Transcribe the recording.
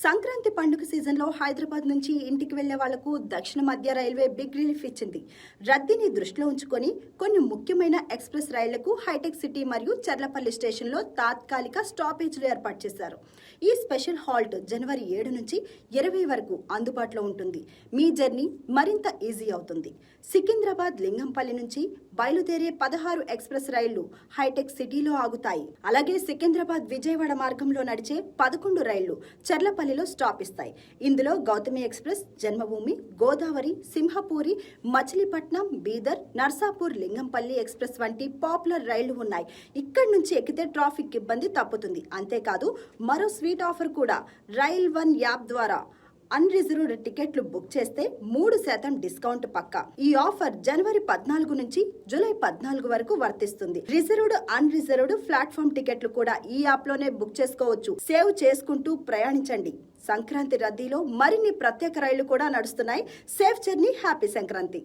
సంక్రాంతి పండుగ సీజన్లో హైదరాబాద్ నుంచి ఇంటికి వెళ్లే వాళ్లకు దక్షిణ మధ్య రైల్వే బిగ్ రిలీఫ్ ఇచ్చింది. రద్దీని దృష్టిలో ఉంచుకొని కొన్ని ముఖ్యమైన ఎక్స్ప్రెస్ రైళ్లకు హైటెక్ సిటీ మరియు చర్లపల్లి స్టేషన్లో తాత్కాలిక స్టాపేజ్లు ఏర్పాటు చేశారు. ఈ స్పెషల్ హాల్ట్ జనవరి 7 నుంచి 20 వరకు అందుబాటులో ఉంటుంది. మీ జర్నీ మరింత ఈజీ అవుతుంది. సికింద్రాబాద్ లింగంపల్లి నుంచి బయలుదేరే 16 ఎక్స్ప్రెస్ రైళ్లు హైటెక్ సిటీలో ఆగుతాయి. అలాగే సికింద్రాబాద్ విజయవాడ మార్గంలో నడిచే 11 రైళ్లు చర్లపల్లిలో స్టాప్ ఇస్తాయి. ఇందులో గౌతమి ఎక్స్ప్రెస్, జన్మభూమి, గోదావరి, సింహపూరి, మచిలీపట్నం, బీదర్, నర్సాపూర్, లింగంపల్లి ఎక్స్ప్రెస్ వంటి పాపులర్ రైళ్లు ఉన్నాయి. ఇక్కడి నుంచి ఎక్కితే ట్రాఫిక్ ఇబ్బంది తప్పుతుంది. అంతేకాదు మరో స్వీట్ ఆఫర్ కూడా. రైల్ వన్ యాప్ ద్వారా అన్రిజర్వ్డ్ టికెట్లు బుక్ చేస్తే 3% డిస్కౌంట్ పక్కా. ఈ ఆఫర్ జనవరి 14 నుంచి జూలై 14 వరకు వర్తిస్తుంది. రిజర్వ్డ్, అన్రిజర్వ్డ్ ప్లాట్ఫామ్ టికెట్లు కూడా ఈ యాప్ లోనే బుక్ చేసుకోవచ్చు. సేవ్ చేసుకుంటూ ప్రయాణించండి. సంక్రాంతి రద్దీలో మరిన్ని ప్రత్యేక రైళ్లు కూడా నడుస్తున్నాయి. Safe journey, happy Sankranti.